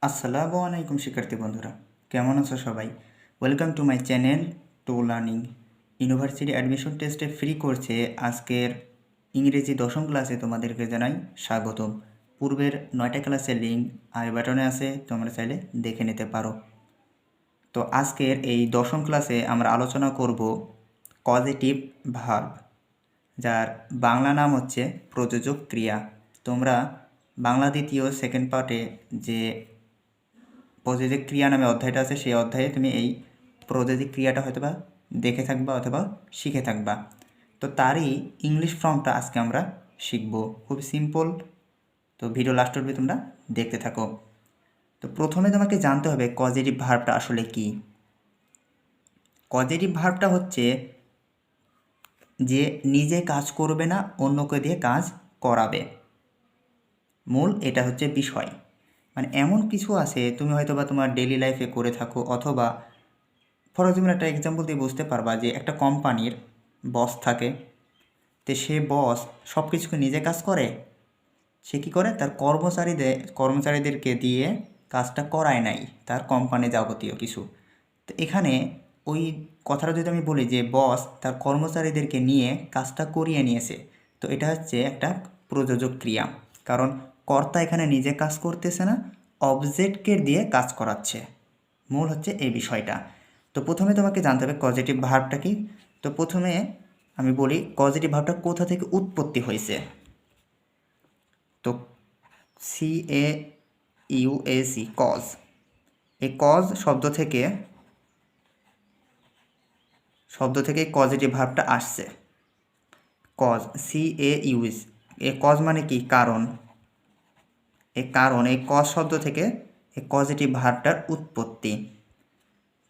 আসসালামু আলাইকুম শিক্ষার্থী বন্ধুরা, কেমন আছো সবাই? Welcome to my channel to learning. University admission টেস্টে ফ্রি কোর্সে আজকের ইংরেজি দশম ক্লাসে তোমাদেরকে জানাই স্বাগতম। পূর্বের 9টা ক্লাসের লিঙ্ক আই বাটনে আছে, তোমরা চাইলে দেখে নিতে পারো। তো আজকের এই দশম ক্লাসে আমরা আলোচনা করব পজিটিভ ভার্ব, যার বাংলা নাম হচ্ছে প্রযোজক ক্রিয়া। তোমরা বাংলা দ্বিতীয় সেকেন্ড পার্টে যে প্রযোজক ক্রিয়া নামে অধ্যায়টা আছে, সেই অধ্যায়ে তুমি এই প্রযোজক ক্রিয়াটা হয়তোবা দেখে থাকবা অথবা শিখে থাকবা। তো তারই ইংলিশ ফর্মটা আজকে আমরা শিখব, খুব সিম্পল। তো ভিডিও লাস্ট অবধি তোমরা দেখতে থাকো। তো প্রথমে তোমাকে জানতে হবে কজেটিভ ভার্বটা আসলে কি। কজেটিভ ভার্বটা হচ্ছে যে নিজে কাজ করবে না, অন্যকে দিয়ে কাজ করাবে। মূল এটা হচ্ছে বিষয়। মানে এমন কিছু আছে তুমি হয়তো বা তোমার ডেইলি লাইফে করে থাকো, অথবা ফর এক্সাম্পল একটা এক্সাম্পল দিয়ে বুঝতে পারবা যে একটা কোম্পানির বস থাকে, তো সে বস সব কিছুকে নিজে কাজ করে। সে কী করে, তার কর্মচারীদেরকে দিয়ে কাজটা করায় নাই, তার কোম্পানি যাবতীয় কিছু। তো এখানে ওই কথাটা যদি আমি বলি যে বস তার কর্মচারীদেরকে নিয়ে কাজটা করিয়ে নিয়েছে, তো এটা হচ্ছে একটা প্রযোজক ক্রিয়া। কারণ কর্তা এখানে নিজে কাজ করতেছে না, অবজেক্টকে দিয়ে কাজ করাচ্ছে। মূল হচ্ছে এই বিষয়টা। তো প্রথমে তোমাকে জানতে হবে পজিটিভ ভার্বটা কি। তো প্রথমে আমি বলি পজিটিভ ভার্বটা কোথা থেকে উৎপত্তি হয়েছে। তো CAUSE কজ, এই কজ শব্দ থেকে পজিটিভ ভার্বটা আসছে। কজ CAUS, এ কজ মানে কি কারণ। এই কজ শব্দ থেকে এই পজিটিভ ভার্বটার উৎপত্তি।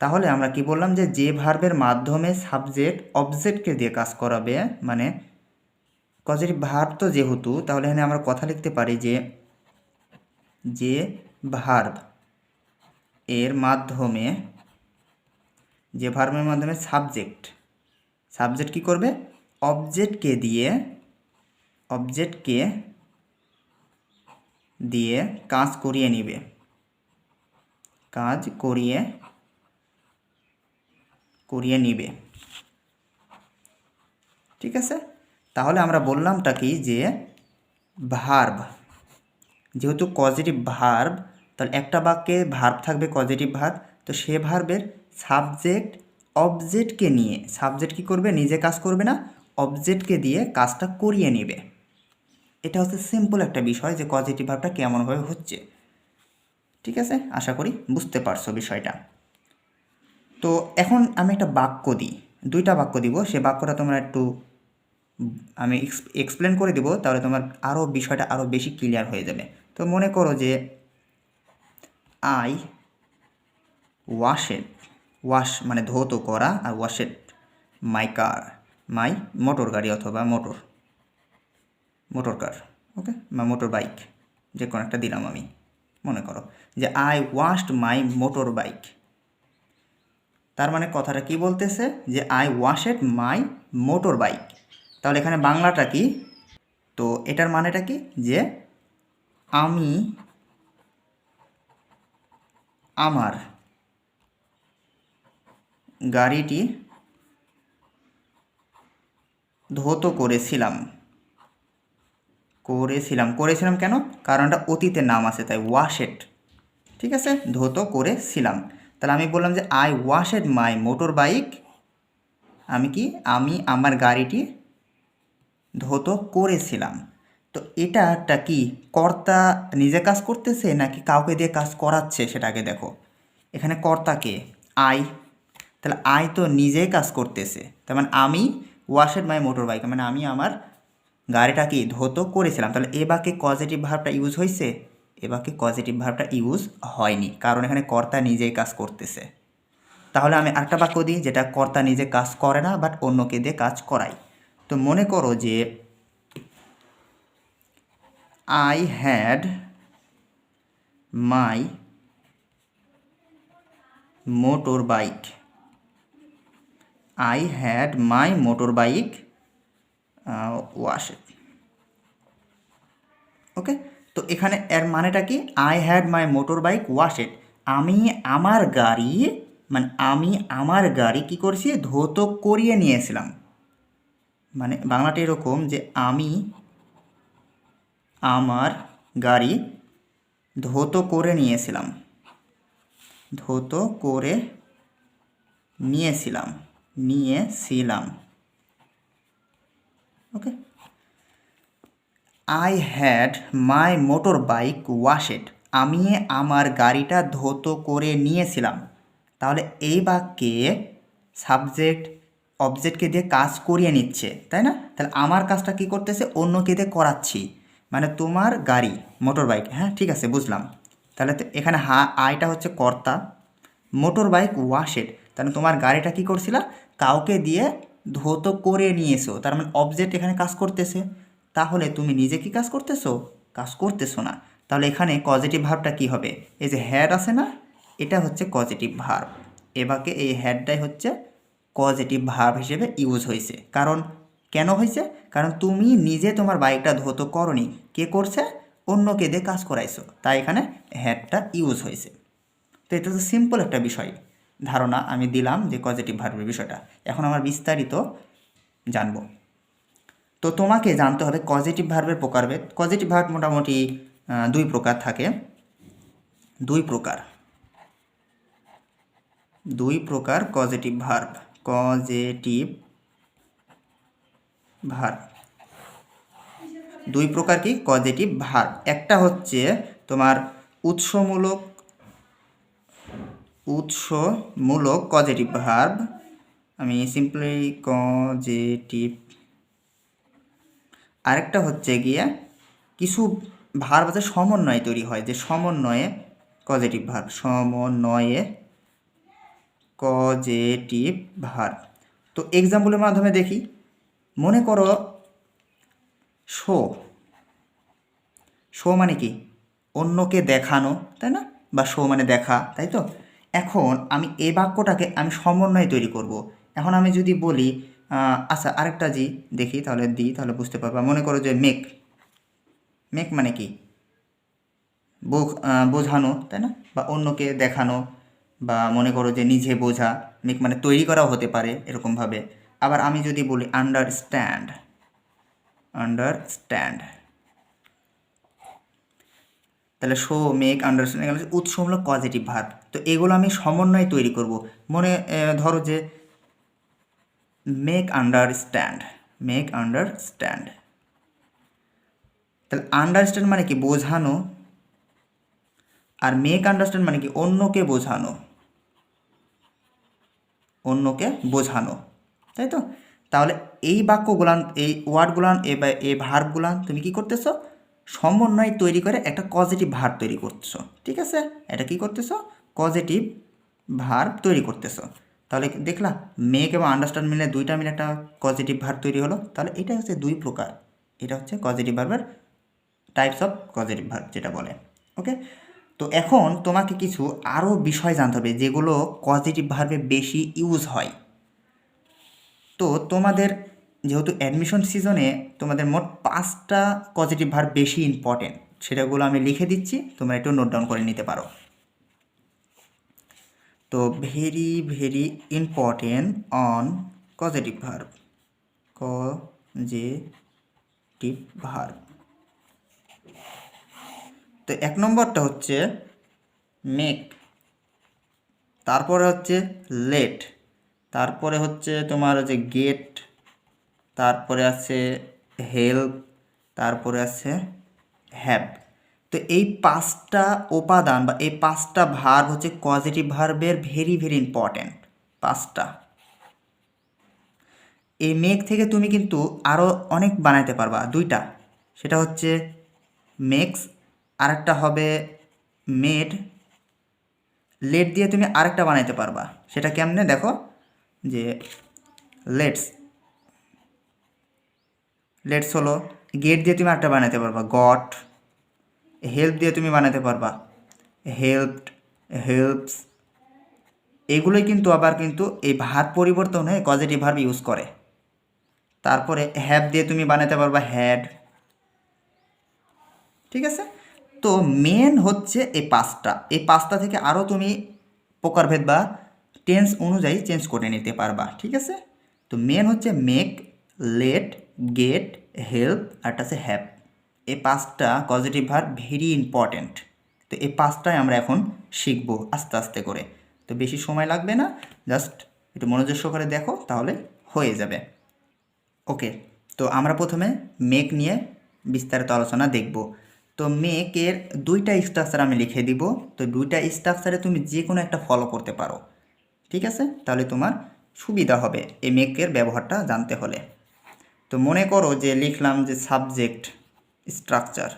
তাহলে আমরা কি বললাম যে ভার্বের মাধ্যমে সাবজেক্ট অবজেক্টকে দিয়ে কাজ করাবে, মানে পজিটিভ ভার্ব তো যেহেতু, তাহলে এখানে আমরা কথা লিখতে পারি যে ভার্ব এর মাধ্যমে, যে ভার্বের মাধ্যমে সাবজেক্ট কি করবে, অবজেক্টকে দিয়ে কাজ করিয়ে নিবে, ঠিক আছে। তাহলে আমরা বললামটা কি যে ভার্ব যেহেতু পজিটিভ ভার্ব, তাহলে একটা বাক্যে ভার্ব থাকবে পজিটিভ ভার্ব। তো সে ভার্বের সাবজেক্ট অবজেক্টকে নিয়ে, সাবজেক্ট কী করবে, নিজে কাজ করবে না, অবজেক্টকে দিয়ে কাজটা করিয়ে নেবে। এটা হচ্ছে সিম্পল একটা বিষয় যে পজিটিভ ভার্বটা কেমনভাবে হচ্ছে। ঠিক আছে, আশা করি বুঝতে পারছো বিষয়টা। তো এখন আমি একটা বাক্য দিই, দুইটা বাক্য দিব, সে বাক্যটা তোমরা একটু আমি এক্সপ্লেন করে দিব, তাহলে তোমার আরও বিষয়টা আরও বেশি ক্লিয়ার হয়ে যাবে। তো মনে করো যে আই ওয়াশ মানে ধৌত করা, আর ওয়াশেড মাই মোটর গাড়ি অথবা মোটর কার, ওকে, বা মোটর বাইক, যে কোনো একটা দিলাম আমি। মনে করো যে I washed my motor bike, তার মানে কথাটা কি বলতেছে যে আই ওয়াশেড মাই মোটর বাইক। তাহলে এখানে বাংলাটা কি, তো এটার মানেটা কি যে আমি আমার গাড়িটি ধৌত করেছিলাম। কেন, কারণ এটা অতীতের নাম আছে, তাই ওয়াশেড, ঠিক আছে, ধৌত করেছিলাম। তাহলে আমি বললাম যে আই ওয়াশেড মাই মোটর বাইক, আমি আমার গাড়িটি ধৌত করেছিলাম। তো এটা একটা কি, কর্তা নিজে কাজ করতেছে নাকি কাউকে দিয়ে কাজ করাচ্ছে, সেটা আগে দেখো। এখানে কর্তাকে আই, তাহলে আই তো নিজেই কাজ করতেছে, তার মানে আমি ওয়াশেড মাই মোটর বাইক, মানে আমি আমার গাড়িটা কি ধৌত করেছিলাম। তাহলে এ বাক্যে পজিটিভ ভার্বটা ইউজ হয়েছে, এ বাক্যে পজিটিভ ভার্বটা ইউজ হয়নি, কারণ এখানে কর্তা নিজেই কাজ করতেছে। তাহলে আমি আরেকটা বাক্য দিই যেটা কর্তা নিজে কাজ করে না, বাট অন্যকে দিয়ে কাজ করায়। তো মনে করো যে I had my motor bike washed, okay. তো এখানে এর মানেটা কি, I had my motor bike washed, আমি আমার গাড়ি মানে আমি আমার গাড়ি কী করছি, ধৌত করিয়ে নিয়েছিলাম। মানে বাংলাটা এরকম যে আমি আমার গাড়ি ধৌত করে নিয়েছিলাম, ধৌত করে নিয়েছিলাম। Okay, I had my motor bike washed, আমি আমার গাড়িটা ধৌত করে নিয়েছিলাম। তাহলে এই বাক্যে সাবজেক্ট অবজেক্টকে দিয়ে কাজ করিয়ে নিচ্ছে, তাই না? তাহলে আমার কাজটা কি করতেছে, অন্যকে দিয়ে করাচ্ছি, মানে তোমার গাড়ি মোটর বাইক, হ্যাঁ ঠিক আছে বুঝলাম। তাহলে তো এখানে আইটা হচ্ছে কর্তা, মোটর বাইক ওয়াশেড, তাহলে তোমার গাড়িটা কি করছিলা, কাউকে দিয়ে ধৌত করে নিয়েছো, তার মানে অবজেক্ট এখানে কাজ করতেছে। তাহলে তুমি নিজে কি কাজ করতেছো, কাজ করতেছো না। তাহলে এখানে পজিটিভ ভার্বটা কি হবে, এই যে হ্যাড আছে না, এটা হচ্ছে পজিটিভ ভার্ব। এবারে এই হ্যাডটাই হচ্ছে পজিটিভ ভার্ব হিসেবে ইউজ হয়েছে। কারণ কেন হয়েছে, কারণ তুমি নিজে তোমার বাইকটা ধৌত করনি, কে করছে, অন্যকে দিয়ে কাজ করাইছো, তাই এখানে হ্যাডটা ইউজ হয়েছে। তো এটা তো সিম্পল একটা বিষয়, ধারণা আমি দিলাম যে পজিটিভ ভার্বের বিষয়টা। এখন আমরা বিস্তারিত জানব। তো তোমাকে জানতে হবে পজিটিভ ভার্বের প্রকারভেদ। পজিটিভ ভার্ব মোটামুটি দুই প্রকার থাকে, দুই প্রকার পজিটিভ ভার্ব। দুই প্রকার কি পজিটিভ ভার্ব, একটা হচ্ছে তোমার উৎসমূলক পজিটিভ ভার্ব, আমি সিম্পলি পজিটিভ। আরেকটা হচ্ছে গিয়ে কিছু ভার্ব আছে সমন্বয়ে তৈরি হয়, যে সমন্বয়ে পজিটিভ ভার্ব, সমন্বয়ে পজিটিভ ভার্ব। তো এক্সাম্পলের মাধ্যমে দেখি। মনে করো শো মানে কি, অন্যকে দেখানো, তাই না, বা শো মানে দেখা, তাই তো। এখন আমি এই বাক্যটাকে আমি সমন্বয়ে তৈরি করব। এখন আমি যদি বলি আচ্ছা আরেকটা দেখি, তাহলে তাহলে বুঝতে পারবা। মনে করো যে মেক মানে কি, বোঝানো, তাই না, বা অন্যকে দেখানো, বা মনে করো যে নিজে বোঝা। মেক মানে তৈরি করাও হতে পারে এরকমভাবে। আবার আমি যদি বলি আন্ডারস্ট্যান্ড, তাহলে শো, মেক, আন্ডারস্ট্যান্ড এগুলো উৎসমূলক পজিটিভ ভার্ব। তো এগুলো আমি সমন্বয়ে তৈরি করব। ধরো যে মেক আন্ডারস্ট্যান্ড, তাহলে আন্ডারস্ট্যান্ড মানে কি, বোঝানো, আর মেক আন্ডারস্ট্যান্ড মানে কি, অন্যকে বোঝানো, তাই তো। তাহলে এই বাক্যগুলান, এই ওয়ার্ডগুলান, এই ভার্বগুলান তুমি কি করতেছো, সমন্বয় তৈরি করে একটা পজিটিভ ভার্ব তৈরি করতেছো, ঠিক আছে। এটা কি করতেছো, পজিটিভ ভার্ব তৈরি করতেছো। তাহলে দেখলা মেক এবং আন্ডারস্ট্যান্ড মিলে দুইটা মিলে একটা পজিটিভ ভার্ব তৈরি হলো। তাহলে এটা হচ্ছে দুই প্রকার, এটা হচ্ছে পজিটিভ ভার্বের টাইপস অফ পজিটিভ ভার্ব যেটা বলে। ওকে, তো এখন তোমাকে কিছু আরও বিষয় জানতে হবে যেগুলো পজিটিভ ভার্বে বেশি ইউজ হয়। তো তোমাদের যেহেতু অ্যাডমিশন সিজনে তোমাদের মোট 5টা পজিটিভ ভার্ব বেশি ইম্পর্টেন্ট, সেটাগুলো আমি লিখে দিচ্ছি, তোমরা একটু নোট ডাউন করে নিতে পারো। তো very very important on positive verb, তো 1 নম্বরটা হচ্ছে মেক, তারপরে হচ্ছে লেট, তারপরে হচ্ছে তোমার হচ্ছে গেট, তারপরে আছে হেল্প, তারপরে আছে হ্যাভ। তো এই 5টা উপাদান বা এই 5টা ভার্ব হচ্ছে পজিটিভ ভার্বের ভেরি ভেরি ইম্পর্ট্যান্ট 5টা। এই মেক থেকে তুমি কিন্তু আরও অনেক বানাইতে পারবা, 2টা, সেটা হচ্ছে মেক্স, আরেকটা হবে মেড। লেট দিয়ে তুমি আরেকটা বানাইতে পারবা, সেটা কেমনে দেখো, যে লেটস হলো। গেট দিয়ে তুমি আরেকটা বানাইতে পারবা, গট। হেল্প দিয়ে তুমি বানাতে পারবা হেল্পড, হেল্পস। এগুলোই কিন্তু আবার কিন্তু এই ভার্ব পরিবর্তন হয়ে পজিটিভ ভার্ব ইউজ করে। তারপরে হ্যাভ দিয়ে তুমি বানাতে পারবা হ্যাড, ঠিক আছে। তো মেন হচ্ছে এই পাঁচটা থেকে আরও তুমি প্রকারভেদ বা টেন্স অনুযায়ী চেঞ্জ করে নিতে পারবা, ঠিক আছে। তো মেন হচ্ছে মেক, লেট, গেট, হেল্প, আর আছে হ্যাভ। এই পাঁচটা পজিটিভ ভার্ব ভেরি ইম্পর্ট্যান্ট। তো এই পাঁচটাই আমরা এখন শিখব আস্তে আস্তে করে। তো বেশি সময় লাগবে না, জাস্ট একটু মনোযোগ সহকারে দেখো তাহলে হয়ে যাবে। ওকে, তো আমরা প্রথমে মেক নিয়ে বিস্তারিত আলোচনা দেখব। তো মেকের দুইটা স্ট্রাকচার আমি লিখে দিব। তো দুইটা স্ট্রাকচারে তুমি যে কোনো একটা ফলো করতে পারো, ঠিক আছে। তাহলে তোমার সুবিধা হবে এই মেকের ব্যবহারটা জানতে হলে। তো মনে করো যে লিখলাম যে সাবজেক্ট স্ট্রাকচার,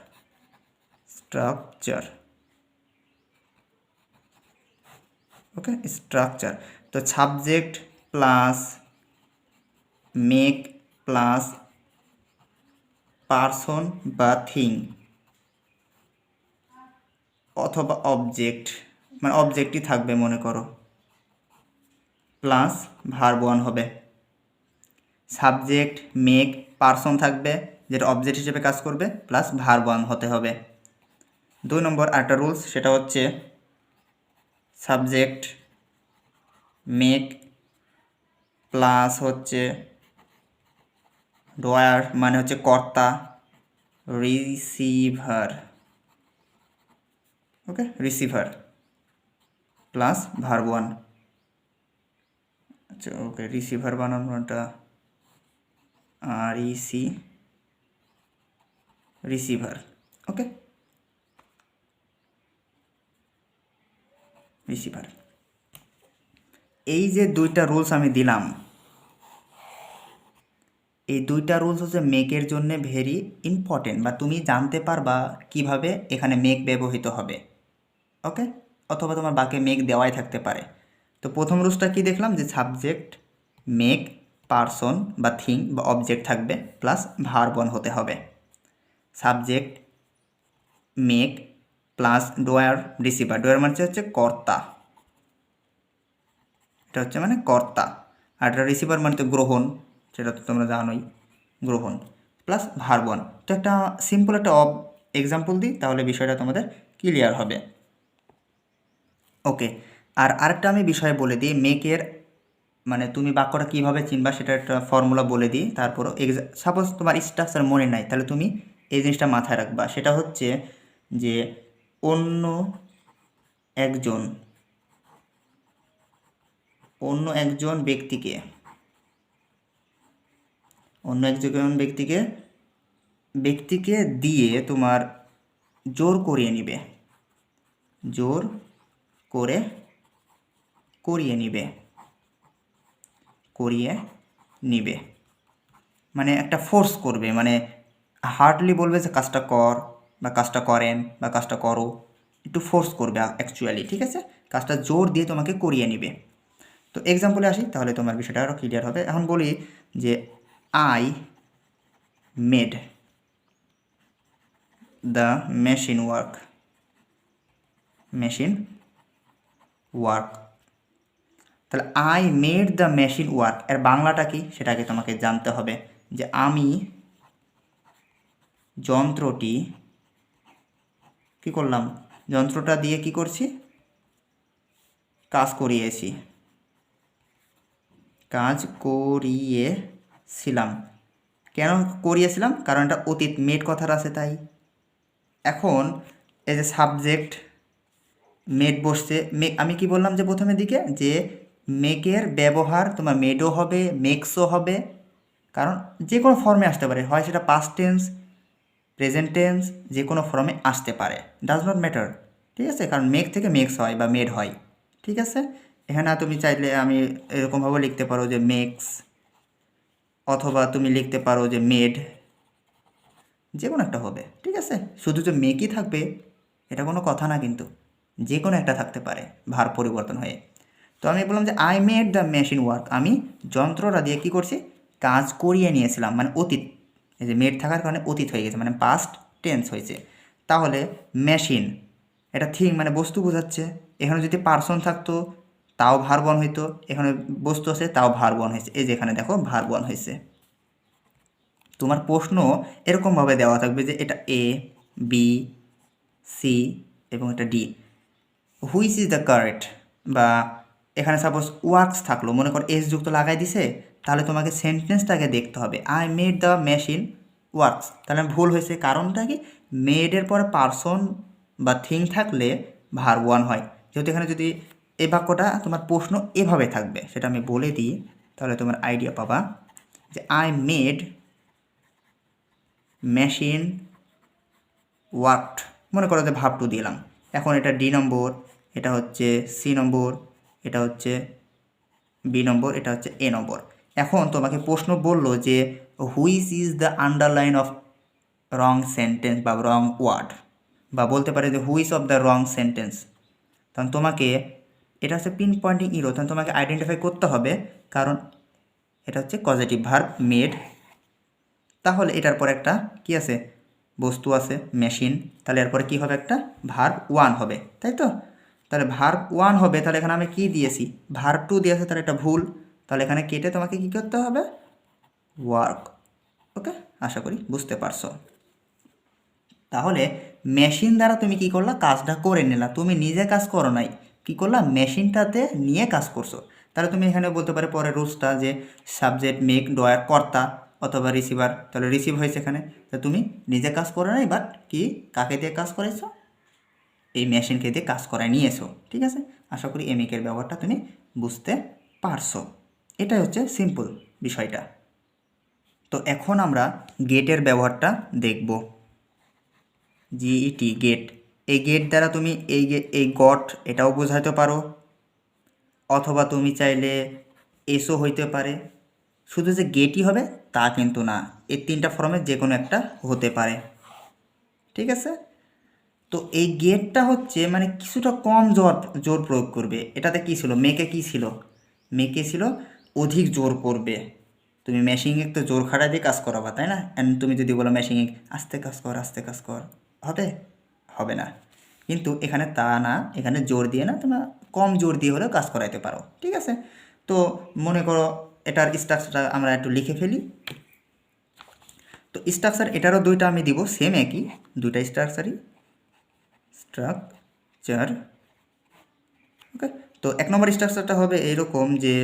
ওকে, স্ট্রাকচার। তো subject plus make plus person বা থিং অথবা অবজেক্ট, মানে অবজেক্টই থাকবে মনে করো, প্লাস ভার্ব ওয়ান হবে। সাবজেক্ট মেক পারসন থাকবে যেটা অবজেক্ট হিসেবে কাজ করবে, প্লাস ভার্ব ওয়ান হতে হবে। 2 নম্বর আরেকটা রুলস, সেটা হচ্ছে সাবজেক্ট মেক প্লাস হচ্ছে ডয়ার মানে হচ্ছে কর্তা, রিসিভার, ওকে, রিসিভার প্লাস ভার্ব ওয়ান। আচ্ছা, ওকে, রিসিভার বানানোটা REC, রিসিভার, ওকে, রিসিভার। এই যে দুইটা রুলস আমি দিলাম, এই দুইটা রুলস হচ্ছে মেকের জন্য ভেরি ইম্পর্টেন্ট, বা তুমি জানতে পারবা কিভাবে এখানে মেক ব্যবহৃত হবে, ওকে। অথবা তোমার বাকি মেক দেওয়াই থাকতে পারে। তো প্রথম রুলসটা কি দেখলাম, যে সাবজেক্ট মেক পারসন বা থিং বা অবজেক্ট থাকবে, প্লাস ভার্ব ওয়ান হতে হবে। সাবজেক্ট মেক প্লাস ডোয়ার রিসিভার, ডোয়ার মানে হচ্ছে কর্তা, এটা হচ্ছে মানে কর্তা, আর এটা রিসিভার মানে তো গ্রহণ, সেটা তো তোমরা জানোই, গ্রহণ, প্লাস ভার্ব ওয়ান। তো একটা সিম্পল একটা এক্সাম্পল দিই, তাহলে বিষয়টা তোমাদের ক্লিয়ার হবে। ওকে, আর আরেকটা আমি বিষয় বলে দিই, মেকের মানে তুমি বাক্যটা কীভাবে চিনবা সেটা একটা ফর্মুলা বলে দিই। তারপরও সাপোজ তোমার স্ট্রাকচার মনে নাই, তাহলে তুমি এই জিনিসটা মাথায় রাখবা। সেটা হচ্ছে যে অন্য একজন ব্যক্তিকে দিয়ে তোমার জোর করিয়ে নিবে, মানে একটা ফোর্স করবে, মানে হার্ডলি বলবে যে কাজটা কর বা কাজটা করেন বা কাজটা করো, একটু ফোর্স করবে অ্যাকচুয়ালি, ঠিক আছে, কাজটা জোর দিয়ে তোমাকে করিয়ে নিবে। তো এক্সাম্পলে আসি, তাহলে তোমার বিষয়টা আরও ক্লিয়ার হবে। এখন বলি যে I made the machine work. তাহলে I made the machine work এর বাংলাটা কি সেটাকে তোমাকে জানতে হবে, যে আমি যন্ত্রটি কি করলাম, যন্ত্রটা দিয়ে কি করছি, কাজ করিয়েছিলাম। কেন করিয়েছিলাম, কারণ এটা অতীত, মেড কথাটা আছে তাই। এখন এই যে সাবজেক্ট মেড বসছে, আমি কি বললাম যে প্রথমের দিকে, যে মেকের ব্যবহার তোমার মেডও হবে, মেক্সও হবে, কারণ যে কোনো ফর্মে আসতে পারে, হয় সেটা পাস্ট টেন্স, প্রেজেন্ট টেন্স, যে কোনো ফর্মে আসতে পারে, ডাজ নট ম্যাটার, ঠিক আছে, কারণ মেক থেকে মেক্স হয় বা মেড হয়, ঠিক আছে। এখানে তুমি চাইলে আমি এরকমভাবে লিখতে পারো যে মেক্স, অথবা তুমি লিখতে পারো যে মেড, যে কোনো একটা হবে, ঠিক আছে। শুধু যে মেকই থাকবে এটা কোনো কথা না, কিন্তু যে কোনো একটা থাকতে পারে ভার পরিবর্তন হয়ে। তো আমি বললাম যে I made the machine work, আমি যন্ত্রটা দিয়ে কী করছি, কাজ করিয়ে নিয়েছিলাম, মানে অতীত, এই যে মেড থাকার কারণে অতীত হয়ে গেছে, মানে পাস্ট টেন্স হয়েছে। তাহলে মেশিন এটা থিং মানে বস্তু বোঝাচ্ছে, এখানে যদি পার্সন থাকতো তাও ভার্ব ওয়ান হইতো, এখানে বস্তু আছে তাও ভার্ব ওয়ান হয়েছে, এই যে এখানে দেখো ভার্ব ওয়ান হয়েছে। তোমার প্রশ্ন এরকমভাবে দেওয়া থাকবে যে এটা A, B, সি এবং এটা D. Which is the correct, বা এখানে সাপোজ ওয়ার্কস থাকলো, মনে কর এস যুক্ত লাগাই দিছে, তাহলে তোমাকে সেন্টেন্সটাকে দেখতে হবে। I made the machine works, তাহলে ভুল হয়েছে। কারণটা কি, মেডের পরে পার্সন বা থিং থাকলে ভার্ব ওয়ান হয়। যেহেতু এখানে যদি এই বাক্যটা তোমার প্রশ্ন এভাবে থাকবে, সেটা আমি বলে দিই, তাহলে তোমার আইডিয়া পাবা যে আই মেড মেশিন ওয়ার্কড, মনে করো যে ভার্ব টু দিলাম। এখন এটা ডি নম্বর, এটা হচ্ছে সি নম্বর, এটা হচ্ছে বি নম্বর, এটা হচ্ছে এ নম্বর। এখন তোমাকে প্রশ্ন বললো যে which is the underline of wrong sentence বা রং ওয়ার্ড, বা বলতে পারে যে which of the wrong sentence. তখন তোমাকে এটা হচ্ছে পিন পয়েন্টিং ইরো, তখন তোমাকে আইডেন্টিফাই করতে হবে, কারণ এটা হচ্ছে পজিটিভ ভার্ব মেড। তাহলে এটার পর একটা কি আছে, বস্তু আছে মেশিন, তাহলে এরপরে কী হবে, একটা ভার্ব ওয়ান হবে, তাই তো? তাহলে ভার্ব ওয়ান হবে, তাহলে এখানে আমি কী দিয়েছি, ভার্ব টু দিয়েছে, তাহলে এটা ভুল। তাহলে এখানে কেটে তোমাকে কী করতে হবে, ওয়ার্ক। ওকে, আশা করি বুঝতে পারছো। তাহলে মেশিন দ্বারা তুমি কি করলা, কাজটা করে নিলা, তুমি নিজে কাজ করো নাই, কি করলা, মেশিনটাতে নিয়ে কাজ করছো। তাহলে তুমি এখানে বলতে পারো পরে রুলসটা যে সাবজেক্ট মেক ডয়ার কর্তা অথবা রিসিভার, তাহলে রিসিভ হয়েছে এখানে। তো তুমি নিজে কাজ করো নাই, বাট কি কাকে দিয়ে কাজ করেছো, এই মেশিনকে দিয়ে কাজ করায় নিয়েছো। ঠিক আছে, আশা করি এই মেকের ব্যবহারটা তুমি বুঝতে পারছো। এটাই হচ্ছে সিম্পল বিষয়টা। তো এখন আমরা গেটের ব্যবহারটা দেখব। জিইটি গেট, এই গেট দ্বারা তুমি এই গট এটাও বোঝাতে পারো, অথবা তুমি চাইলে এসও হইতে পারে। শুধু যে গেটই হবে তা কিন্তু না, এই তিনটা ফর্মে যে কোনো একটা হতে পারে। ঠিক আছে, তো এই গেটটা হচ্ছে মানে কিছুটা কম জোর প্রয়োগ করবে। এটাতে কী ছিল, মেকে কী ছিল, মেকে ছিল অধিক জোর করবে। তুমি মেশিনে তো জোর খাটা দিয়ে কাজ করাবা, তাই না? অ্যান্ড তুমি যদি বলো মেশিনে আস্তে কাজ কর, আস্তে কাজ কর, হবে? হবে না। কিন্তু এখানে তা না, এখানে জোর দিয়ে না, তোমরা কম জোর দিয়ে হলেও কাজ করাইতে পারো। ঠিক আছে, তো মনে করো এটার স্ট্রাকচারটা আমরা একটু লিখে ফেলি। তো স্ট্রাকচার এটারও দুইটা আমি দিব, সেম একই দুইটা স্ট্রাকচারই, স্ট্রাকচার। ওকে, তো এক নম্বর স্ট্রাকচারটা হবে এইরকম যে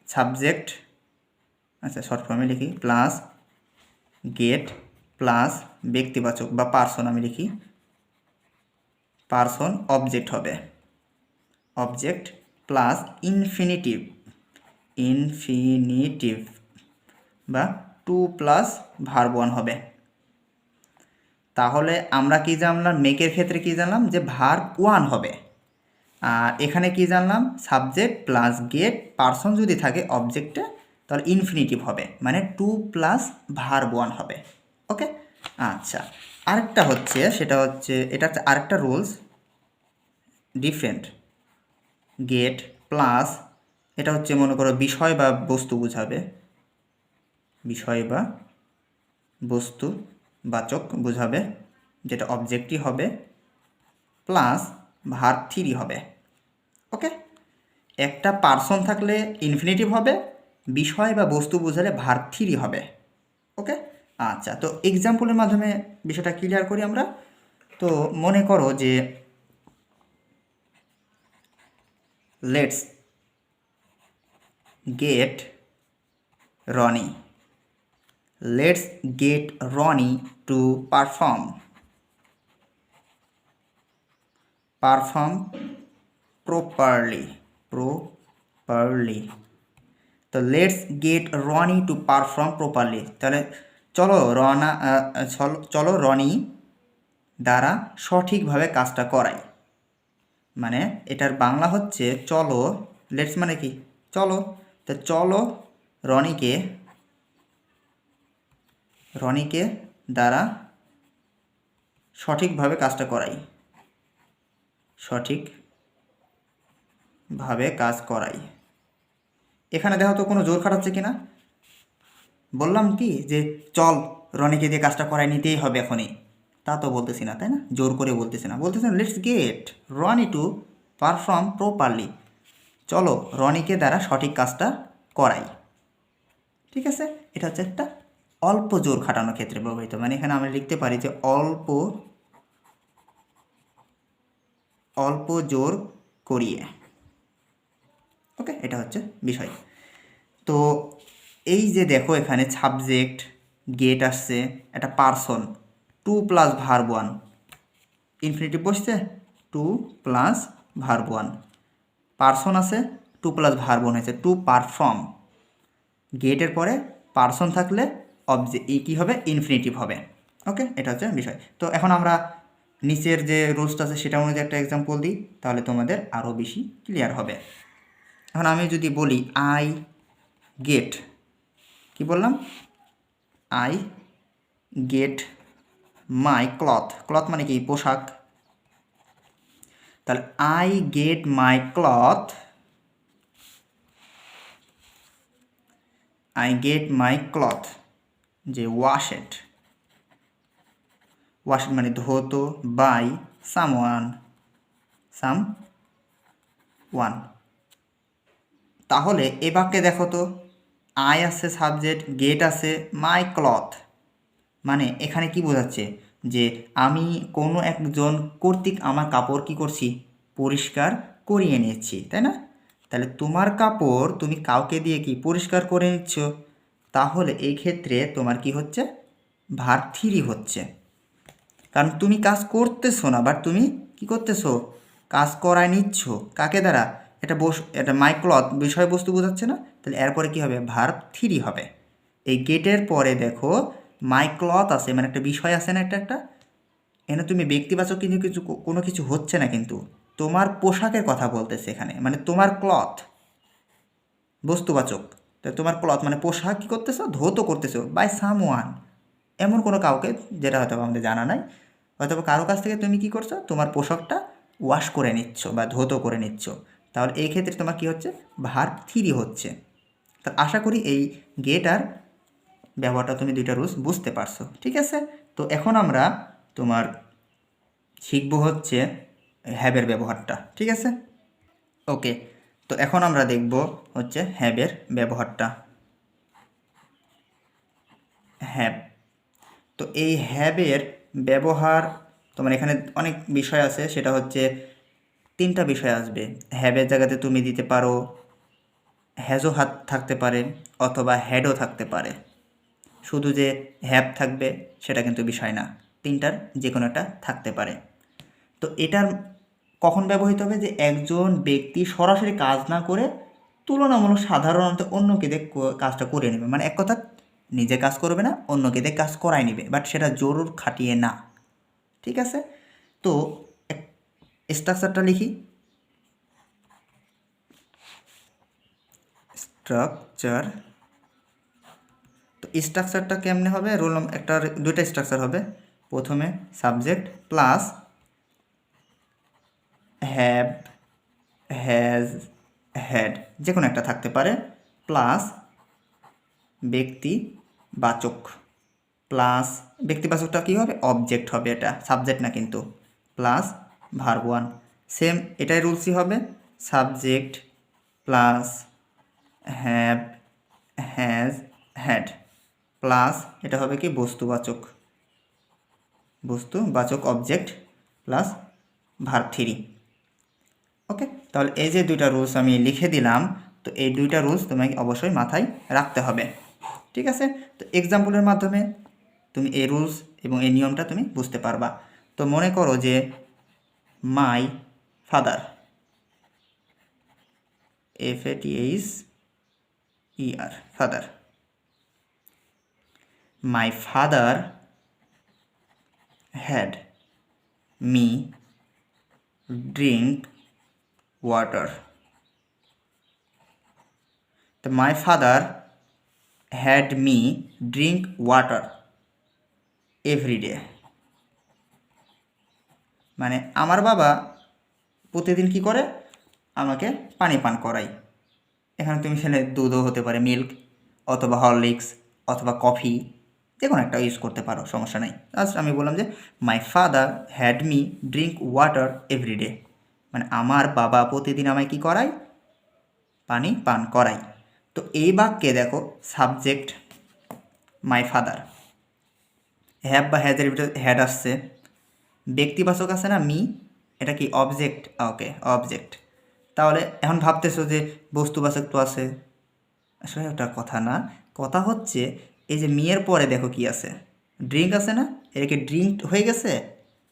সাবজেক্ট, আচ্ছা শর্ট ফর্মে লিখি, প্লাস গেট প্লাস ব্যক্তিবাচক বা পার্সন, আমি লিখি পার্সন, অবজেক্ট হবে অবজেক্ট প্লাস ইনফিনিটিভ, ইনফিনিটিভ বা টু প্লাস ভার্ব ওয়ান হবে। তাহলে আমরা কি জানলাম, মেকের ক্ষেত্রে কি জানলাম যে ভার্ব ওয়ান হবে, আর এখানে কি জানলাম, সাবজেক্ট প্লাস গেট পার্সন যদি থাকে অবজেক্টে, তাহলে ইনফিনিটিভ হবে, মানে টু প্লাস ভার্ব ওয়ান হবে। ওকে, আচ্ছা আরেকটা হচ্ছে, সেটা হচ্ছে এটা হচ্ছে আরেকটা রুলস ডিফারেন্ট, গেট প্লাস, এটা হচ্ছে মনে করো বিষয় বা বস্তু বোঝাবে, বিষয় বা বস্তু বাচক বোঝাবে, যেটা অবজেক্টই হবে, প্লাস ভার্ব থ্রি হবে। ওকে, একটা পার্সন থাকলে ইনফিনিটিভ হবে, বিষয় বা বস্তু বোঝালে ভার্ব থ্রি হবে। ওকে, আচ্ছা তো এক্সাম্পলের মাধ্যমে বিষয়টা ক্লিয়ার করি আমরা। তো মনে করো যে let's get Rony, let's get Roni to perform properly. তো let's get Roni to perform properly, তাহলে চলো রনি দ্বারা সঠিকভাবে কাজটা করাই। মানে এটার বাংলা হচ্ছে চলো, লেটস মানে কি চলো, তো চলো রনিকে দ্বারা সঠিকভাবে কাজটা করাই, সঠিকভাবে কাজ করাই। এখানে দেখো তো কোনো জোর খাটাচ্ছে কিনা, বললাম কি যে চল রনিকে দিয়ে কাজটা করাই নিতেই হবে এখনই, তা তো বলতেছি না, তাই না? জোর করে বলতেছি না, বলতেছি let's get Roni to perform properly, চলো রনিকে দ্বারা সঠিক কাজটা করাই। ঠিক আছে, এটা হচ্ছে একটা অল্প জোর খাটানোর ক্ষেত্রে ব্যবহৃত, মানে এখানে আমরা লিখতে পারি যে অল্প অল্প জোর করিয়ে। ওকে, এটা হচ্ছে বিষয়। তো এই যে দেখো এখানে সাবজেক্ট গেট আসছে, একটা পার্সন, 2 প্লাস ভার্ব 1, ইনফিনিটিভ বসছে 2 প্লাস ভার্ব 1, পার্সন আছে 2 প্লাস ভার্ব 1 হয়েছে টু পারফর্ম। গেটের পরে পার্সন থাকলে অবজেক্ট কী হবে, ইনফিনিটিভ হবে। ওকে, এটা হচ্ছে বিষয়। তো এখন আমরা নিচের যে রুলসটা আছে সেটা অনুযায়ী একটা এক্সাম্পল দিই, তাহলে তোমাদের আরও বেশি ক্লিয়ার হবে। এখন আমি যদি বলি আই গেট, কি বললাম, I get my cloth, cloth মানে কি, পোশাক। তাহলে I get my cloth, I get my cloth যে ওয়াশ ইট, ওয়াশ ইট মানে ধোতো, বাই সামওয়ান, ওয়ান। তাহলে এ বাক্যে দেখো তো, আই আছে সাবজেক্ট, গেট আছে, মাই ক্লথ, মানে এখানে কি বোঝাচ্ছে যে আমি কোনো একজন কর্তৃক আমার কাপড় কি করছি, পরিষ্কার করিয়ে নিচ্ছি, তাই না? তাহলে তোমার কাপড় তুমি কাউকে দিয়ে কি পরিষ্কার করে নিচ্ছ, তাহলে এই ক্ষেত্রে তোমার কি হচ্ছে, ভার্ব 3 হচ্ছে। কারণ তুমি কাজ করতেছো না, বাট তুমি কি করতেছো, কাজ করায় নিচ্ছ, কাকে দ্বারা, এটা মাই ক্লথ বিষয়বস্তু বোঝাচ্ছে না, তাহলে এরপরে কি হবে, ভার্ব 3 হবে। এই গেটের পরে দেখো মাই ক্লথ আছে, মানে একটা বিষয় আছে না, একটা এখানে তুমি ব্যক্তিবাচক কিন্তু কোনো কিছু হচ্ছে না, কিন্তু তোমার পোশাকের কথা বলতেছে এখানে, মানে তোমার ক্লথ বস্তুবাচক। তো তোমার ক্লথ মানে পোশাক কী করতেছো, ধৌত করতেছো বাই সামওয়ান, এমন কোনো কাউকে, যেটা হয়তো আমাদের জানা নাই, হয়তো কারো কাছ থেকে তুমি কি করছো, তোমার পোশাকটা ওয়াশ করে নিচ্ছ বা ধৌত করে নিচ্ছ। তাহলে এই ক্ষেত্রে তোমার কি হচ্ছে, ভার্ব 3 হচ্ছে। তা আশা করি এই গেট আর ব্যবহারটা তুমি দুইটা রুলস বুঝতে পারছো, ঠিক আছে? তো এখন আমরা তোমার শিখব হচ্ছে হ্যাবের ব্যবহারটা, ঠিক আছে? ওকে, তো এখন আমরা দেখব হচ্ছে হ্যাবের ব্যবহারটা। হ্যাব, তো এই হ্যাবের ব্যবহার তোমার এখানে অনেক বিষয় আছে, সেটা হচ্ছে 3টা বিষয় আসবে। হ্যাবের জায়গাতে তুমি দিতে পারো হ্যাজও হাত থাকতে পারে, অথবা হ্যাডও থাকতে পারে। শুধু যে হ্যাব থাকবে সেটা কিন্তু বিষয় না, 3টার যে কোনো একটা থাকতে পারে। তো এটার কখন ব্যবহৃত হবে, যে একজন ব্যক্তি সরাসরি কাজ না করে তুলনামূলক সাধারণত অন্যকে দিয়ে কাজটা করে নেবে, মানে এক কথা নিজে কাজ করবে না, অন্যকে দিয়ে কাজ করাই নেবে, বাট সেটা জরুর খাটিয়ে না, ঠিক আছে? তো স্ট্রাকচারটা লিখি, স্ট্রাকচার। তো স্ট্রাকচারটা কেমনে হবে, একটা দুইটা স্ট্রাকচার হবে। প্রথমে subject plus have, has, had, যে কোনো একটা থাকতে পারে, প্লাস ব্যক্তিবাচক, প্লাস ব্যক্তিবাচকটা কী হবে, অবজেক্ট হবে, এটা সাবজেক্ট না কিন্তু, প্লাস ভার্ব 1। সেম এটাই রুলসই হবে, subject plus have, has, had, plus এটা হবে কি বস্তুবাচক, বস্তুবাচক অবজেক্ট প্লাস ভার্ব 3। ওকে, তাহলে এই যে দুইটা রুলস আমি লিখে দিলাম, তো এই দুইটা রুলস তোমাকে অবশ্যই মাথায় রাখতে হবে, ঠিক আছে? তো এক্সাম্পলের মাধ্যমে তুমি এই রুলস এবং এই নিয়মটা তুমি বুঝতে পারবা। তো মনে করো যে my father, FATHER, father, my father had me drink water. তো my father had me drink water everyday, মানে আমার বাবা প্রতিদিন কি করে, আমাকে পানি পান করায়। এখানে তুমি খেলে দুধও হতে পারে, মিল্ক, অথবা হরলিক্স, অথবা কফি, যে কোনো একটা ইউজ করতে পারো, সমস্যা নেই। জাস্ট আমি বললাম যে my father had me drink water everyday, মানে আমার বাবা প্রতিদিন আমায় কি করায়, পানি পান করায়। তো এই বাক্যে দেখো সাবজেক্ট মাই ফাদার, হ্যাভ বা হ্যাজের ভিতরে হ্যাড আসছে, ব্যক্তিবাচক আছে না মি, এটা কি অবজেক্ট? ওকে, অবজেক্ট। তাহলে এখন ভাবতেছো যে বস্তুবাচক তো আছে, আসলে ওটা কথা না। কথা হচ্ছে এই যে মিয়ের পরে দেখো কি আছে, ড্রিঙ্ক আছে না? এটা কি ড্রিঙ্ক হয়ে গেছে?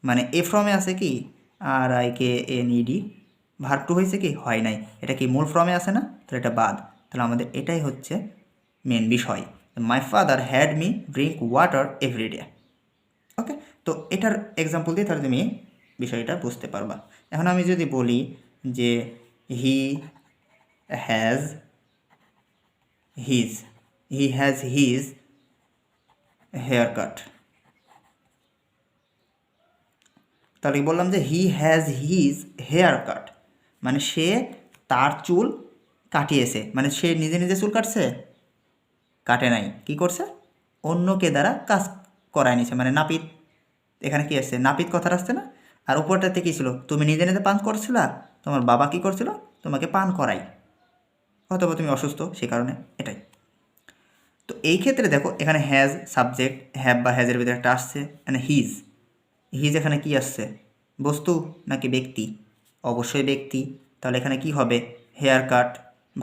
মানে এ ফর্মে আছে কি? আর আই কে এন ইডি, ভার্ব টু হয়েছে কি? হয় নাই। এটা কি মূল ফর্মে আছে না? তাহলে এটা বাদ। তাহলে আমাদের এটাই হচ্ছে মেন বিষয়। My father had me drink water everyday. Okay, তো এটার এক্সাম্পল দিয়ে তাহলে তুমি বিষয়টা বুঝতে পারবা। এখন আমি যদি বলি যে he has his hair cut, তাহলে বললাম যে he has his hair cut, মানে সে তার চুল কাটিয়েছে। মানে সে নিজে নিজে চুল কাটছে? কাটে নাই। কি করছে? অন্যকে দ্বারা কাজ করায় নিছে, মানে নাপিত। এখানে কি আসছে? নাপিত কথাটা আসছে না? আর উপরটাতে কী ছিল? তুমি নিজে নিজে পান করছিলা, তোমার বাবা কি করছিল? তোমাকে পান করাই। হয়তো তুমি অসুস্থ, সে কারণে। এটাই। তো এই ক্ষেত্রে দেখো এখানে হ্যাজ সাবজেক্ট, হ্যাভ বা হ্যাজের ভিতরে একটা আসছে, মানে হিজ। হিজ এখানে কি আসছে? বস্তু নাকি ব্যক্তি? অবশ্যই ব্যক্তি। তাহলে এখানে কি হবে? Hair cut,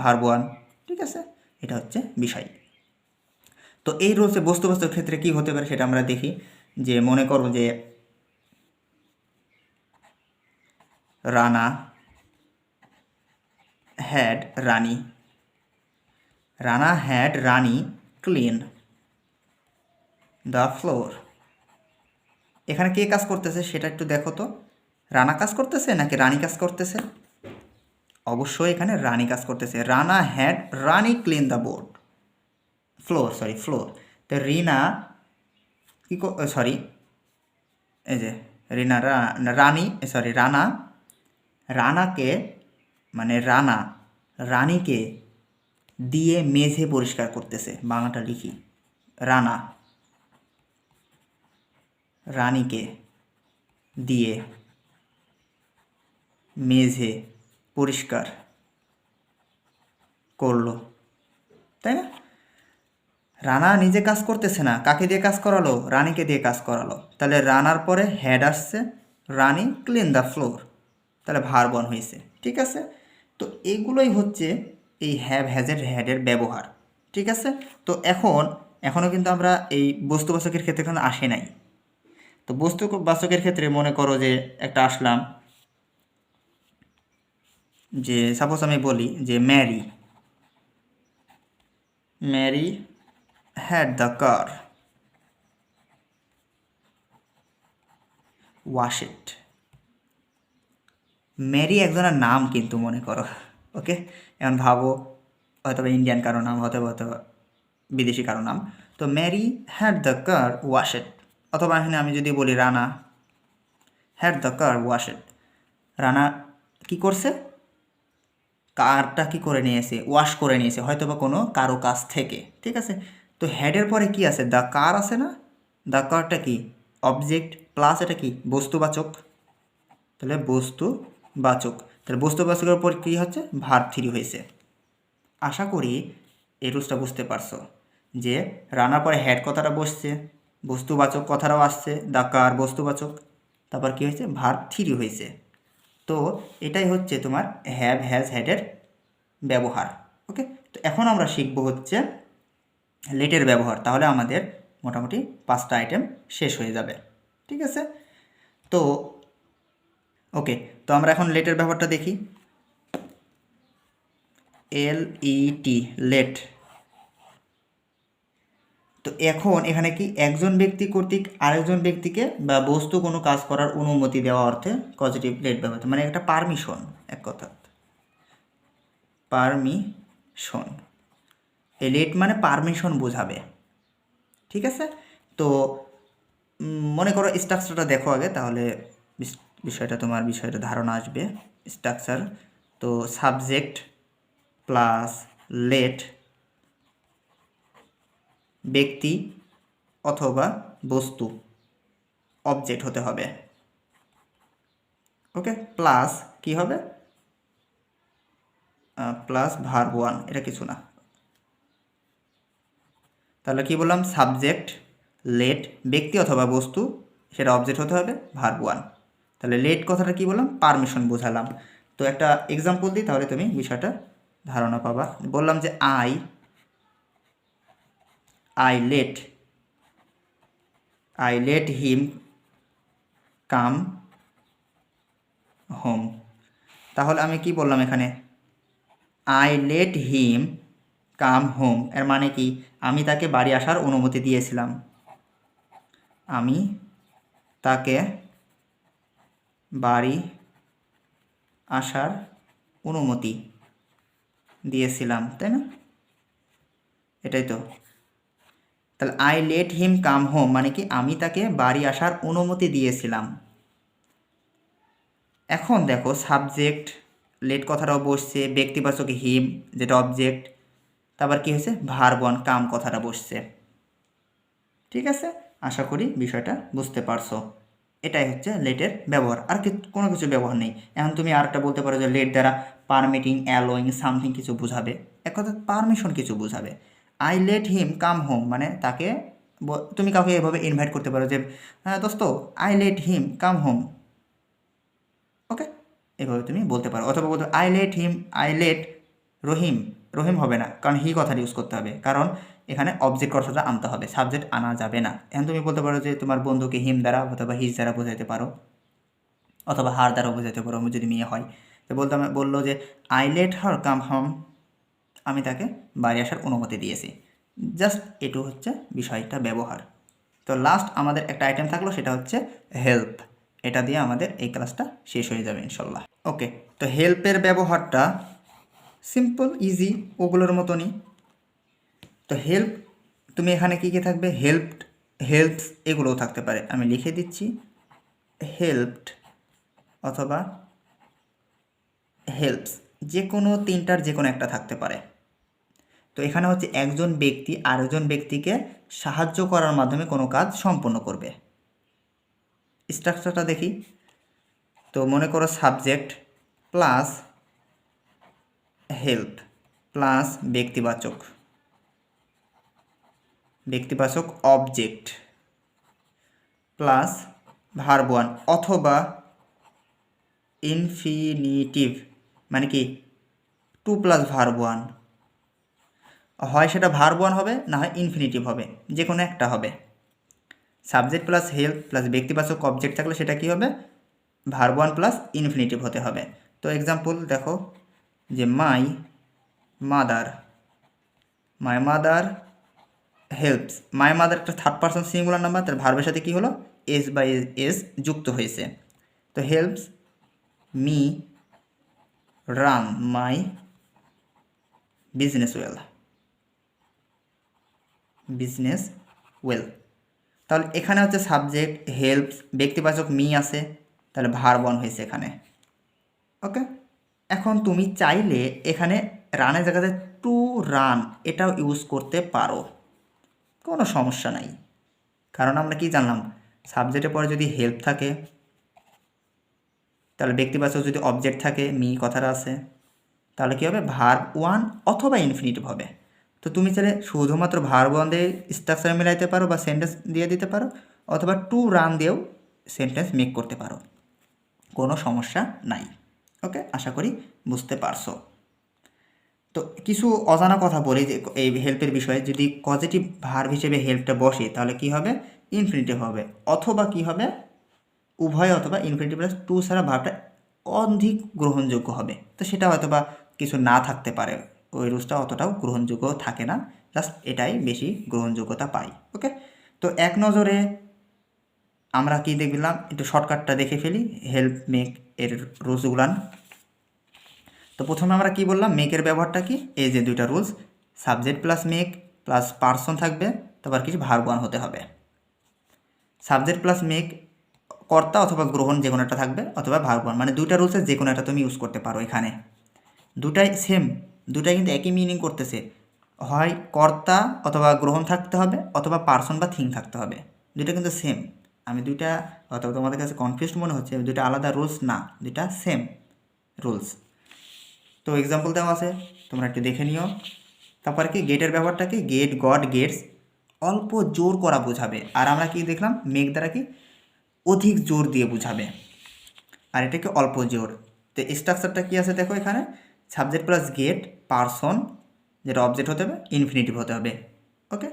verb one. ঠিক আছে, এটা হচ্ছে বিষয়। তো এই রয়েছে বস্তুবাস্তব ক্ষেত্রে কি হতে পারে সেটা আমরা দেখি। যে মনে করো যে Rana had Rani, Rana had Rani clean the floor. এখানে কে কাজ করতেছে সেটা একটু দেখো তো। রানা কাজ করতেছে নাকি রানী কাজ করতেছে? অবশ্যই এখানে রানী কাজ করতেছে। Rana had Rani clean the board, floor. তো রিনা কি, সরি, এই যে রিনা রানী, সরি রানা, রানাকে মানে রানা রানীকে দিয়ে মেঝে পরিষ্কার করতেছে। বাংলাটা লিখি, রানা রানীকে দিয়ে মেঝে পরিষ্কার করলো, তাই না? রানা নিজে কাজ করতেছে না, কাকে দিয়ে কাজ করালো? রানীকে দিয়ে কাজ করালো। তাহলে রানার পরে হেড আসছে, রানী ক্লিন দ্য ফ্লোর, তাহলে ভার্ব ওয়ান হয়েছে। ঠিক আছে, তো এগুলোই হচ্ছে এই হ্যাভ হ্যাজের হেডের ব্যবহার। ঠিক আছে, তো এখনও কিন্তু আমরা এই বস্তুবাচকের ক্ষেত্রে এখন আসে নাই। তো বস্তুবাচকের ক্ষেত্রে মনে করো যে একটা আসলাম, যে সাপোজ আমি বলি যে Mary had the car wash it. Mary একজনের নাম কিন্তু মনে করো। ওকে, এখন ভাবো হয়তো ইন্ডিয়ান কারো নাম, হয়তো বিদেশি কারো নাম। তো Mary had the car wash it, অথবা এখানে আমি যদি বলি Rana had the car wash it, Rana কি করছে? কারটা কি করে নিয়েছে? ওয়াশ করে নিয়েছে, হয়তো বা কোনো কারো কাছ থেকে। ঠিক আছে, তো হেডের পরে কি আছে? দ্য কার আছে না? দ্য কারটা কি? অবজেক্ট প্লাস এটা কি? বস্তুবাচক। তাহলে বস্তুবাচক, তাহলে বস্তুবাচকের উপর কী হচ্ছে? ভার্ব থ্রি হয়েছে। আশা করি এই রুলসটা বুঝতে পারছো যে রানার পরে হেড কথাটা বসছে, বস্তুবাচক কথাটাও আসছে, দ্য কার বস্তুবাচক, তারপর কী হয়েছে? ভার্ব থ্রি হয়েছে। তো এটাই হচ্ছে তোমার হ্যাভ হ্যাজ হ্যাডের ব্যবহার। ওকে, তো এখন আমরা শিখব হচ্ছে লেটের ব্যবহার। তাহলে আমাদের মোটামুটি 5টা আইটেম শেষ হয়ে যাবে। ঠিক আছে, তো ওকে, তো আমরা এখন লেটের ব্যবহারটা দেখি। LET, let. তো এখন এখানে কি একজন ব্যক্তি কর্তৃক আরেকজন ব্যক্তিকে বা বস্তু কোনো কাজ করার অনুমতি দেওয়া অর্থে পজিটিভ লেট ব্যবহৃত, মানে একটা পারমিশন, এক কথা পারমিশন। এই লেট মানে পারমিশন বোঝাবে। ঠিক আছে, তো মনে করো স্ট্রাকচারটা দেখো আগে, তাহলে বিষয়টা ধারণা আসবে। স্ট্রাকচার, তো সাবজেক্ট প্লাস লেট, ব্যক্তি অথবা বস্তু, অবজেক্ট হতে হবে। ওকে, প্লাস কি হবে? প্লাস ভার্ব ওয়ান, এটা কিছু না। তাহলে কি বললাম? সাবজেক্ট লেট, ব্যক্তি অথবা বস্তু, সেটা অবজেক্ট হতে হবে, ভার্ব ওয়ান। তাহলে লেট কথাটা কি বললাম, পারমিশন বোঝালাম। তো একটা এক্সাম্পল দিই, তাহলে তুমি বিষয়টা ধারণা পাবা। বললাম যে I let him come home. তাহলে আমি কি বললাম এখানে, I let him come home, এর মানে কি, আমি তাকে বাড়ি আসার অনুমতি দিয়েছিলাম। আমি তাকে বাড়ি আসার অনুমতি দিয়েছিলাম, তাই না? এটাই তো। তাহলে I let him come home মানে কি, আমি তাকে বাড়ি আসার অনুমতি দিয়েছিলাম। এখন দেখো সাবজেক্ট লেট কথাটাও বসছে, ব্যক্তিবাচক হিম যেটা অবজেক্ট, তারপর কি হয়েছে, ভার্ব ওয়ান কাম কথাটা বসছে। ঠিক আছে, আশা করি বিষয়টা বুঝতে পারছো। এটাই হচ্ছে লেটের ব্যবহার, আর কোনো কিছু ব্যবহার নেই। এখন তুমি আরেকটা বলতে পারো যে লেট দ্বারা পারমিটিং, অ্যালোয়িং সামথিং কিছু বোঝাবে, এক কথা পারমিশন কিছু বোঝাবে। I let him come home মানে তাকে, তুমি কাউকে এভাবে ইনভাইট করতে পারো যে দোস্ত I let him come home, okay, এভাবে তুমি বলতে পারো। অথবা বলতে আই লেট রহিম হবে না, কারণ হি কথাটা ইউজ করতে হবে, কারণ এখানে অবজেক্ট কথাটা আনতে হবে, সাবজেক্ট আনা যাবে না। এখন তুমি বলতে পারো যে তোমার বন্ধুকে হিম দ্বারা অথবা হিজ দ্বারা বোঝাতে পারো, অথবা হার দ্বারা বোঝাতে পারো যদি মেয়ে হয়। তো বললো যে I let her come home, আমি তাকে বাড়ি আসার অনুমতি দিয়েছি। জাস্ট এটু হচ্ছে বিষয়টা ব্যবহার। তো লাস্ট আমাদের একটা আইটেম থাকলো, সেটা হচ্ছে হেল্প। এটা দিয়ে আমাদের এই ক্লাসটা শেষ হয়ে যাবে ইনশাল্লাহ। ওকে, তো হেল্পের ব্যবহারটা সিম্পল ইজি ওগুলোর মতনই। তো হেল্প, তুমি এখানে কী কী থাকবে, হেল্পস এগুলোও থাকতে পারে, আমি লিখে দিচ্ছি হেল্পড অথবা হেল্পস, যে কোনো তিনটার যে কোনো একটা থাকতে পারে। তো এখানে হচ্ছে একজন ব্যক্তি আরেকজন ব্যক্তিকে সাহায্য করার মাধ্যমে কোনো কাজ সম্পন্ন করবে। স্ট্রাকচারটা দেখি। তো মনে করো সাবজেক্ট প্লাস হেল্প প্লাস ব্যক্তিবাচক অবজেক্ট প্লাস ভার্ব ওয়ান অথবা ইনফিনিটিভ, মানে কি 2 প্লাস ভার্ব ওয়ান, হয় সেটা ভার্ব ওয়ান হবে, না হয় ইনফিনিটিভ হবে, যে কোনো একটা হবে। সাবজেক্ট প্লাস হেল্প প্লাস ব্যক্তিবাচক অবজেক্ট থাকলে সেটা কি হবে, ভার্ব ওয়ান প্লাস ইনফিনিটিভ হতে হবে। তো এক্সাম্পল দেখো যে my mother helps, my mother একটা থার্ড পারসন সিঙ্গুলার নাম্বার, তার ভার্বের সাথে কি হলো, এস বাই এস যুক্ত হয়েছে। তো helps me run my business well. তাহলে এখানে হচ্ছে সাবজেক্ট হেল্পস, ব্যক্তিবাচক মি আছে, তাহলে ভার্ব ওয়ান হয়েছে এখানে। ওকে, এখন তুমি চাইলে এখানে রানের জায়গাতে টু রান এটাও ইউজ করতে পারো, কোনো সমস্যা নাই। কারণ আমরা কি জানলাম, সাবজেক্টের পরে যদি হেল্প থাকে, তাহলে ব্যক্তিবাচক যদি অবজেক্ট থাকে, মি কথাটা আছে, তাহলে কী হবে, ভার্ব ওয়ান অথবা ইনফিনিটিভ হবে। তো তুমি চাইলে শুধুমাত্র ভার্ব ওয়ান দিয়ে স্ট্রাকচার মিলাইতে পারো বা সেন্টেন্স দিয়ে দিতে পারো, অথবা টু রান দিয়েও সেন্টেন্স মেক করতে পারো, কোনো সমস্যা নাই। ওকে, আশা করি বুঝতে পারছো। তো কিছু অজানা কথা বলি যে এই হেল্পের বিষয়ে, যদি পজিটিভ ভার্ব হিসেবে হেল্পটা বসে তাহলে কি হবে, ইনফিনিটিভ হবে, অথবা কি হবে, উভয় অথবা ইনফিনিটিভ প্লাস টু ছাড়া ভার্বটা অধিক গ্রহণযোগ্য হবে। তো সেটা হয়তো বা কিছু না থাকতে পারে, ওই রুলসটা অতটাও গ্রহণযোগ্য থাকে না, জাস্ট এটাই বেশি গ্রহণযোগ্যতা পায়। ওকে, তো এক নজরে আমরা কি দেখলাম, একটু শর্টকাটটা দেখে ফেলি হেল্প মেক এর রুলসগুলান। তো প্রথমে আমরা কি বললাম, মেকের ব্যবহারটা কি, এই যে দুইটা rules, subject plus make plus person থাকবে, তারপর কিছু ভার্ব ওয়ান হতে হবে। সাবজেক্ট প্লাস মেক কর্তা অথবা গ্রহণ যে কোনো একটা থাকবে, অথবা ভার্ব ওয়ান, মানে দুইটা রুলসের যে কোনো একটা তুমি ইউজ করতে পারো। এখানে দুটাই সেম, দুটাই কিন্তু একই মিনিং করতেছে, হয় কর্তা অথবা গ্রহণ থাকতে হবে, অথবা পার্সন বা থিং থাকতে হবে, দুইটা কিন্তু সেম। আমি দুইটা, অথবা তোমাদের কাছে কনফিউজড মনে হচ্ছে, দুইটা আলাদা রুলস না, দুইটা সেম রুলস। তো এক্সাম্পল দেওয়া আছে, তোমরা একটু দেখে নিও। তারপরে কি গেটের ব্যাপারটা কি, গেট গড গেটস অল্প জোর করা বোঝাবে, আর আমরা কি দেখলাম, মেক দ্বারা কি অধিক জোর দিয়ে বোঝাবে। আর এটা কি অল্প জোর। তো স্ট্রাকচারটা কী আছে দেখো, এখানে সাবজেক্ট প্লাস গেট পারসন, যেটা অবজেক্ট হতে হবে ইনফিনিটিভ হতে হবে। ওকে,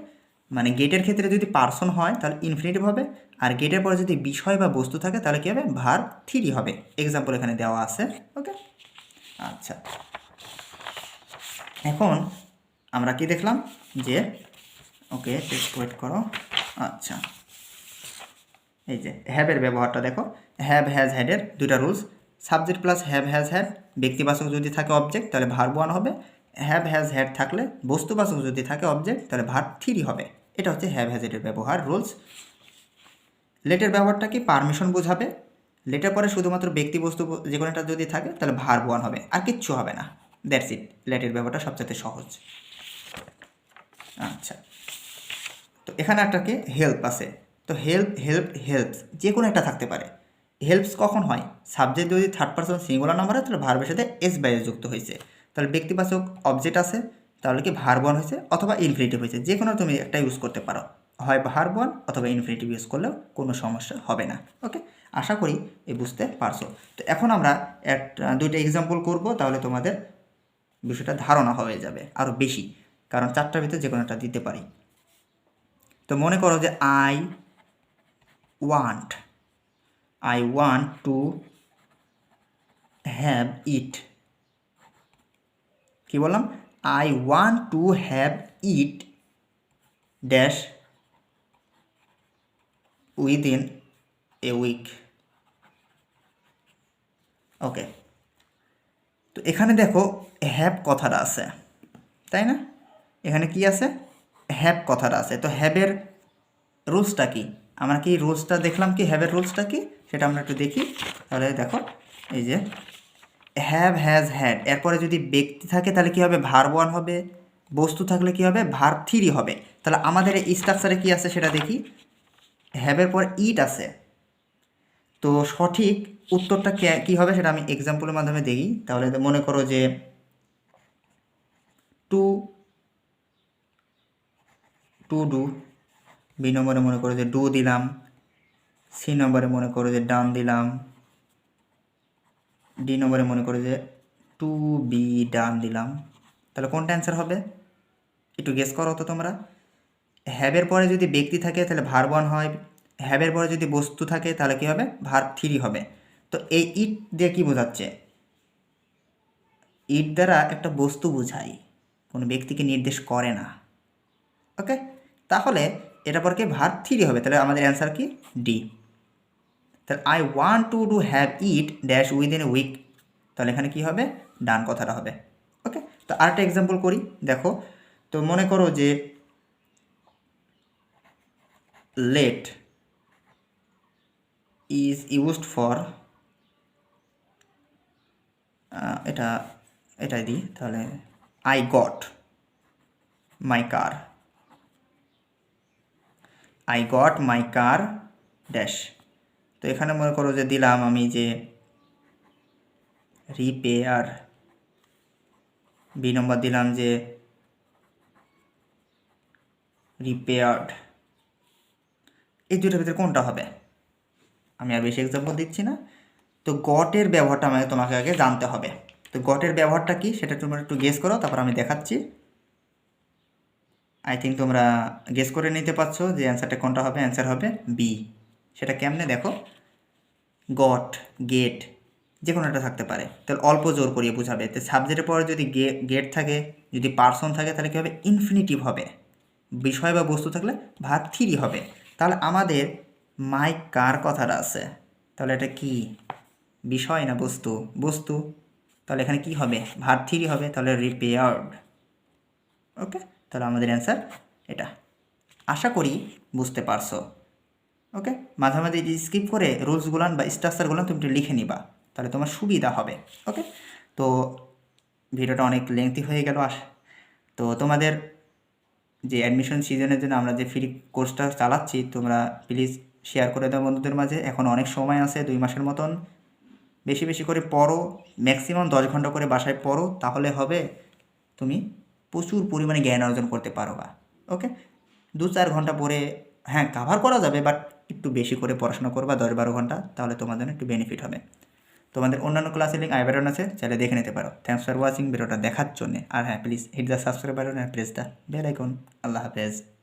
মানে গেটের ক্ষেত্রে যদি পারসন হয় তাহলে ইনফিনিটিভ হবে, আর গেটের পরে যদি বিষয় বা বস্তু থাকে তাহলে কী হবে, ভার্ব 3 হবে। এক্সাম্পল এখানে দেওয়া আছে। ওকে, আচ্ছা, এখন আমরা কি দেখলাম যে, ওকে ওয়েট করো, আচ্ছা এই যে হ্যাভের ব্যবহারটা দেখো, হ্যাভ হ্যাজ হ্যাডের দুইটা rules. Subject plus have has had, ব্যক্তিবাচক যদি থাকে অবজেক্ট তাহলে ভার্ব 1 হবে, হ্যাভ হ্যাজ হ্যাড থাকলে বস্তুবাচক যদি থাকে অবজেক্ট তাহলে ভার্ব 3 হবে। এটা হচ্ছে হ্যাভ হ্যাজ হ্যাডের ব্যবহার রুলস। লেটের ব্যবহারটা কি, পারমিশন বোঝাবে। লেটের পরে শুধুমাত্র ব্যক্তি বস্তু যে কোনো একটা যদি থাকে তাহলে ভার্ব 1 হবে, আর কিচ্ছু হবে না। দ্যাটস ইট, লেটের ব্যবহারটা সবচেয়ে সহজ। আচ্ছা, তো এখানে একটা কি হেল্প আছে, তো হেল্পস যে কোনো একটা থাকতে পারে। হেল্পস কখন হয়, সাবজেক্ট যদি থার্ড পারসন সিঙ্গুলার নাম্বার হয় তাহলে ভার্বের সাথে এস বাই এস যুক্ত হয়েছে, তাহলে ব্যক্তিবাচক অবজেক্ট আছে, তাহলে কি ভার্ব 1 হয়েছে অথবা ইনফিনিটিভ হয়েছে, যে কোনো তুমি একটা ইউজ করতে পারো, হয় ভার্ব 1 অথবা ইনফিনিটিভ ইউজ করলেও কোনো সমস্যা হবে না। ওকে, আশা করি এই বুঝতে পারছো। তো এখন আমরা দুইটা এক্সাম্পল করব, তাহলে তোমাদের বিষয়টা ধারণা হয়ে যাবে আরও বেশি, কারণ 4টার ভিতরে যে কোনো একটা দিতে পারি। তো মনে করো যে I want to have it, কি বললাম, I want to have it dash within a week. Okay, তো এখানে দেখো হ্যাভ কথাটা আছে, তাই না? এখানে কি আছে, হ্যাভ কথাটা আছে। তো হ্যাভের রুলসটা কি, আমরা কি রুলসটা দেখলাম, কি হ্যাভের রুলসটা কি সেটা আমরা একটু দেখি। তাহলে দেখো, এই যে হ্যাভ হ্যাজ হ্যাড, এরপরে যদি ব্যক্তি থাকে তাহলে কী হবে, ভার্ব 1 হবে, বস্তু থাকলে কি হবে, ভার্ব 3 হবে। তাহলে আমাদের এই স্ট্রাকচারে কি আছে সেটা দেখি, হ্যাভের পর ইট আছে। তো সঠিক উত্তরটা কী হবে সেটা আমি এক্সাম্পলের মাধ্যমে দেখি। তাহলে মনে করো যে টু ডু, বি নম্বরে মনে করো যে ডু দিলাম, সি নম্বরে মনে করো যে ডান দিলাম, ডি নম্বরে মনে করো যে টু বি ডান দিলাম। তাহলে কোনটা অ্যান্সার হবে, একটু গেস করো তো তোমরা। হ্যাভের পরে যদি ব্যক্তি থাকে তাহলে ভার্ব 1 হয়, হ্যাভের পরে যদি বস্তু থাকে তাহলে কী হবে, ভার্ব 3 হবে। তো এই ইট দিয়ে কী বোঝাচ্ছে, ইট দ্বারা একটা বস্তু বোঝায়, কোনো ব্যক্তিকে নির্দেশ করে না। ওকে, তাহলে এটা পর কি ভার্ব 3 হবে, তাহলে আমাদের অ্যান্সার কি, ডি। তাহলে I want to do have it dash within a week, তাহলে এখানে কি হবে, ডান কথাটা হবে। ওকে, তো আরেকটা এক্সাম্পল করি, দেখো। তো মনে করো যে লেট ইজ ইউজড ফর, এটাই দিই তাহলে, I got my car dash. তো এখানে মনে করো যে দিলাম আমি যে রিপেয়ার, বি নম্বর দিলাম যে রিপেয়ার্ড। এই দুটোর ভিতরে কোনটা হবে, আমি আর বেশি এক্সাম্পল দিচ্ছি না। তো গটের ব্যবহারটা তোমাকে আগে জানতে হবে। তো গটের ব্যবহারটা কি সেটা তোমরা একটু গেস করো, তারপর আমি দেখাচ্ছি। আই থিঙ্ক তোমরা গেস করে নিতে পারছো যে অ্যান্সারটা কোনটা হবে, অ্যান্সার হবে বি। সেটা কেমনে দেখো, গট গেট যে কোনো একটা থাকতে পারে, তাহলে অল্প জোর করিয়ে বোঝাবে। তো সাবজেক্টের পরে যদি গেট থাকে, যদি পার্সন থাকে তাহলে কী হবে, ইনফিনিটিভ হবে, বিষয় বা বস্তু থাকলে ভার্ব 3 হবে। তাহলে আমাদের মাই কার কথাটা আছে, তাহলে এটা কি বিষয় না বস্তু, বস্তু, তাহলে এখানে কি হবে, ভার্ব 3 হবে, তাহলে রিপেয়ার্ড। ওকে, তাহলে আমাদের অ্যান্সার এটা। আশা করি বুঝতে পারছো। ওকে, মাঝে মাঝে স্কিপ করে রুলসগুলান বা স্ট্রাকচারগুলো তুমি একটু লিখে নিবা, তাহলে তোমার সুবিধা হবে। ওকে, তো ভিডিওটা অনেক লেংথি হয়ে গেল। তো তোমাদের যে অ্যাডমিশন সিজনের জন্য আমরা যে ফ্রি কোর্সটা চালাচ্ছি, তোমরা প্লিজ শেয়ার করে দাও বন্ধুদের মাঝে। এখন অনেক সময় আছে, 2 মাসের মতন। বেশি বেশি করে পড়ো, ম্যাক্সিমাম 10 ঘন্টা করে বাসায় পড়ো, তাহলে হবে তুমি প্রচুর পরিমাণে জ্ঞান অর্জন করতে পারবা। ওকে, 2-4 ঘন্টা পরে হ্যাঁ কাভার করা যাবে, বাট একটু বেশি করে পড়াশোনা করবা, 10-12 ঘন্টা, তাহলে তোমার জন্য একটু বেনিফিট হবে। তোমাদের অন্যান্য ক্লাসের লিঙ্ক আই বাটন আছে, চাইলে দেখে নিতে পারো। থ্যাংকস ফর ওয়াচিং, ভিডিওটা দেখার জন্য। আর হ্যাঁ, please hit the subscribe button and press the bell icon. আল্লাহ হাফেজ।